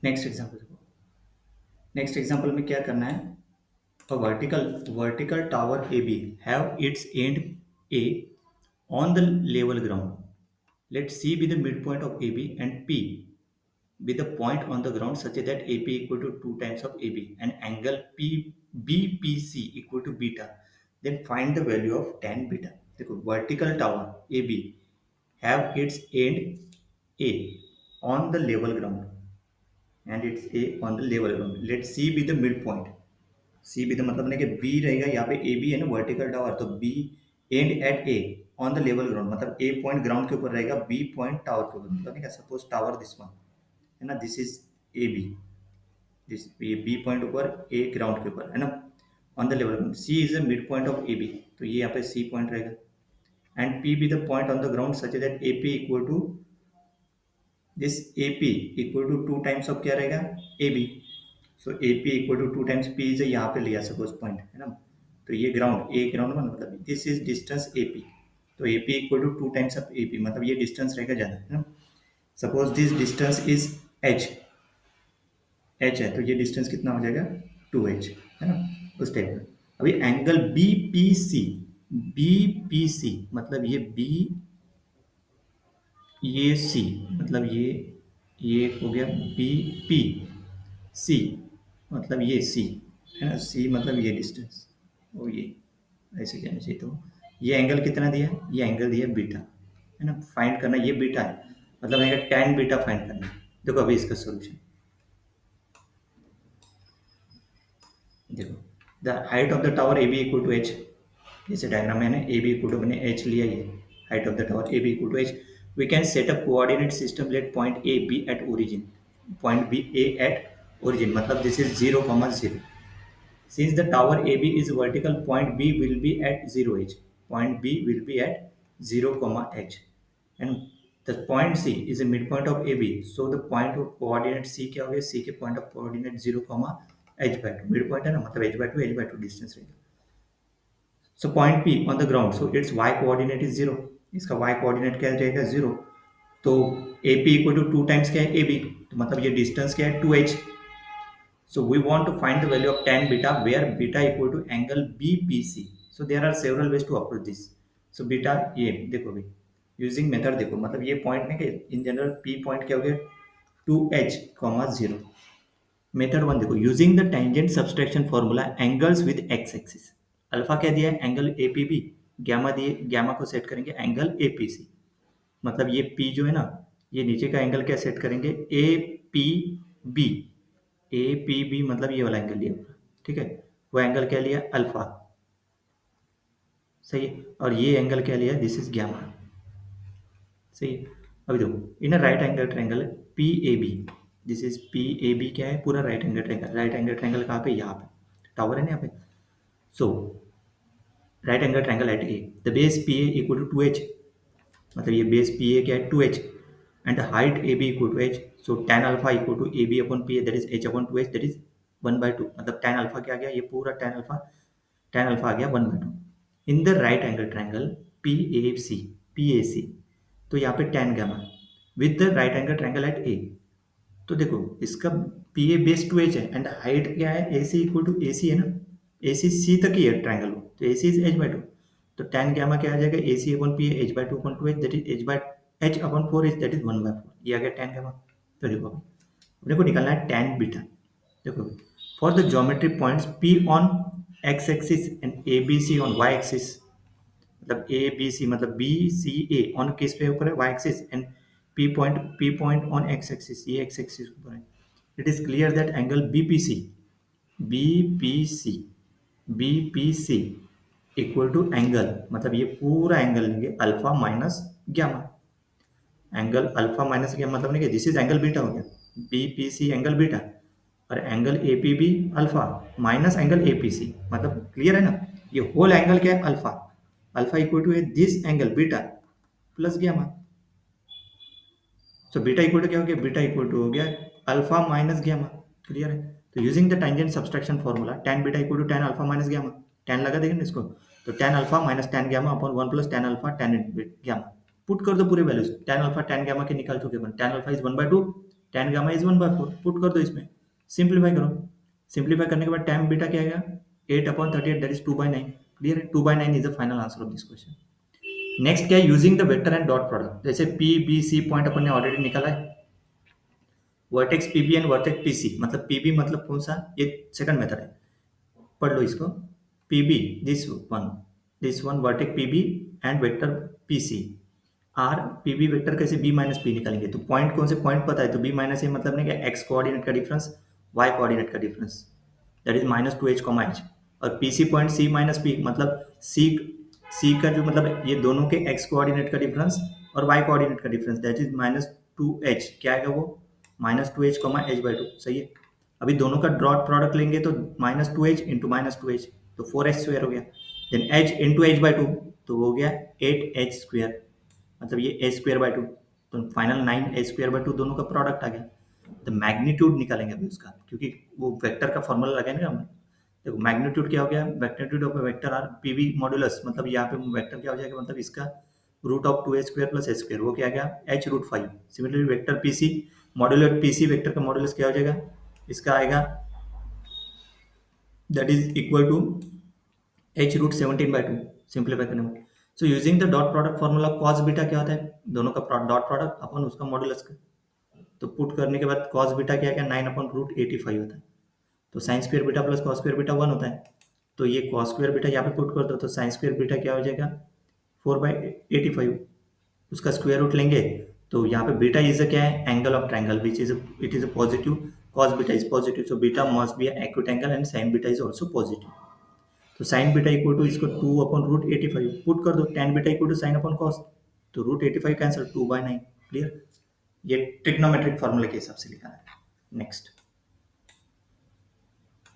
Next example देखो। Next example में क्या करना है, a vertical tower AB have its end A on the level ground. Let C be the midpoint of AB and P be the point on the ground such that AP equal to 2 times of AB and angle BPC equal to beta. Then find the value of tan beta. देखो vertical tower AB have its end A on the level ground and its A on the level ground. Let C be the midpoint. C B तो मतलब नहीं कि B रहेगा यहाँ पे ए B है ना वर्टिकल टावर, तो B and at A on the level ground, मतलब ए पॉइंट ग्राउंड के ऊपर रहेगा, बी पॉइंट टावर के ऊपर, मतलब नहीं सपोज टावर दिस वन है ना, this is A B, this ये बी पॉइंट ऊपर ए ग्राउंड के ऊपर है ना, on the level ground. C is the midpoint of A B, तो ये यहाँ पे सी पॉइंट रहेगा and P be the point on the ground such that A P equal to this A P equal to 2 times of क्या रहेगा A B. So A P equal to 2 times P is यहाँ पे लिया suppose point है ना, तो ये ground A ground मतलब this is distance A P, तो A P equal to 2 times of A P, मतलब ये डिस्टेंस रहेगा ज़्यादा है ना। Suppose this distance is H, H है तो ये डिस्टेंस कितना हो जाएगा 2h है ना, उस टाइप में। अभी angle B P C, B P C मतलब ये बी, ये सी मतलब ये हो गया बी पी सी, मतलब ये सी है ना, सी मतलब ये डिस्टेंस और ये ऐसे कहना चाहिए। तो ये एंगल कितना दिया है, ये एंगल दिया है बीटा है ना, फाइंड करना ये बीटा है, मतलब मेरा tan बीटा फाइंड करना है। देखो अभी इसका सॉल्यूशन देखो, the height of the tower A B equal to H, जैसे डायग्राम में ए बी इक्वल टू मैंने एच लिया, ये height of the tower A B equal to H. We can set up coordinate system, let point A B at origin, point B A at origin मतलब this is 0,0। Since the tower AB is vertical, point B will be at 0h. Point B will be at 0, h. And the point C is a midpoint of AB. So the point of coordinate C क्या हो गया? C के point of coordinate 0, h by 2. Midpoint है ना, मतलब h by 2 distance रहेगा. So point P on the ground. So its y coordinate is 0. इसका y coordinate क्या रहेगा 0. तो AP equal to 2 times क्या है AB. तो मतलब ये distance क्या है 2h. So we want to find the value of tan beta where beta equal to angle BPC. So there are several ways to approach this. So beta ये देखो भाई, using method देखो, मतलब ये point नहीं कि in general P point क्या हो गया 2h, 0। मेथड वन देखो, using the tangent subtraction formula angles with X axis. Alpha क्या दिया है angle A P B, gamma दिए, गैमा को सेट करेंगे एंगल ए पी सी, मतलब ये पी जो है ना, ये नीचे का एंगल क्या सेट करेंगे A P B, A P B मतलब ये वाला एंगल लिया, ठीक है, वो एंगल क्या लिया अल्फा, सही है, और ये एंगल क्या लिया दिस इज गैमा, सही है। अभी देखो in a right angle triangle P A B, this is P A B क्या है पूरा right angle triangle, right angle triangle कहाँ पे यहाँ पे टावर है ना यहाँ पे। So right angle triangle at A, the base P A equal to 2h, मतलब ये बेस पी ए क्या है 2h and the height A B equal to h। So tan alpha equal to A B upon P A that is h upon 2h that is 1/2, मतलब tan alpha क्या आ गया ये पूरा tan alpha आ गया 1/2 in the right angle triangle P A C, तो यहाँ पे tan gamma with the right angle triangle at A. तो देखो इसका पी ए बेस 2h है एंड हाइट क्या है ए सी इक्वल टू ए सी है ना, ए सी सी तक ही है ट्रायंगल, तो ए सी इज h/2, तो tan गामा क्या आ जाएगा A C upon P A h/2 upon 2h that is h upon 4h that is 1/4, ये आ गया tan गामा। तो देखो अपने को निकालना है tan बीटा। देखो for the geometry points P on x axis and ABC on y axis, मतलब ABC मतलब BCA ऑन किस पे ऊपर है y axis and P point on x axis, ये x एक्सिस ऊपर है। It is clear that angle BPC BPC equal to angle, मतलब ये पूरा एंगल लेंगे alpha minus gamma, angle alpha minus gamma मतलब नहीं कि दिस इज एंगल बीटा हो गया, BPC एंगल बीटा और angle APB alpha minus angle APC, मतलब क्लियर है ना, ये होल एंगल क्या है अल्फा, अल्फा इक्वल टू है this angle beta plus gamma. So beta equal to क्या हो गया, बीटा इक्वल टू हो गया अल्फा माइनस गामा, क्लियर है। तो using the tangent subtraction formula tan beta equal to tan alpha minus gamma, tan लगा देंगे ना इसको, तो tan alpha minus tan gamma upon 1 plus tan alpha tan gamma, put कर दो पूरे values, tan alpha tan gamma के निकाल चुके अपन, tan alpha is 1/2, tan gamma is 1/4, put कर दो इसमें, सिंप्लीफाई करो। सिंप्लीफाई करने के बाद tan बीटा क्या आएगा, 8/38, दैट इज 2/9। क्लियर है, 2/9 is the final answer of this question. Next क्या है, using the vector and dot product. जैसे पी बी सी पॉइंट अपन ने ऑलरेडी निकाला है, vertex PB and vertex PC, मतलब पीबी मतलब कौन सा, ये सेकंड मेथड है, पढ़ लो इसको। PB, this one vertex PB and vector PC are, PB vector कैसे बी माइनस पी निकालेंगे, तो पॉइंट कौन से पॉइंट पता है, तो बी माइनस ए मतलब नहीं क्या, एक्स कोऑर्डिनेट का डिफरेंस, वाई कोऑर्डिनेट का difference, that is -2h, H. और PC point C minus P मतलब सी का जो मतलब ये दोनों के एक्स कोऑर्डिनेट का डिफरेंस और वाई कोऑर्डिनेट का डिफरेंस, दैट इज -2h, क्या आएगा वो, -2h, h/2, सही है। अभी दोनों का डॉट प्रोडक्ट लेंगे तो -2h इंटू -2h, तो 4h² हो गया। देन h इंटू h/2, तो हो गया 8h², मतलब ये h²/2, तो फाइनल 9h²/2 दोनों का प्रोडक्ट आ गया। तो मैग्नीट्यूड निकालेंगे अभी उसका, क्योंकि वो वेक्टर का फॉर्मूला लगाएंगे ना हमने। देखो मैग्नीट्यूड क्या हो गया, magnitude of vector are PV modulus, मतलब यहाँ पे वेक्टर क्या हो जाएगा, मतलब इसका √2h² + h², वो क्या आ गया, h√5। Similarly vector PC modular PC vector का मॉड्यूलस क्या हो जाएगा, इसका आएगा, that is equal to h√17/2, simplify करने में। So using the dot product formula, cos beta क्या होता है, दोनों का डॉट प्रोडक्ट अपन उसका मॉड्यूलस का, तो पुट करने के बाद कॉस बीटा क्या है, 9/√85 होता है। तो sine square beta plus cos square beta 1 होता है, तो ये कॉस स्क्वायर बीटा यहाँ पे पुट कर दो, तो साइन स्क्वायर बीटा क्या हो जाएगा, 4/85, उसका स्क्वायर रूट लेंगे, तो यहाँ पे बीटा इज क्या है, angle of triangle which is it is a positive, cos beta is positive, so beta must be acute angle and sine beta is also positive. तो साइन बीटा इक्वल टू इसको 2/√85 put कर दो, tan beta equal to sine upon cos, तो √85 cancel, 2/9। Clear, ये trigonometric फॉर्मूले के हिसाब से लिखा है। नेक्स्ट,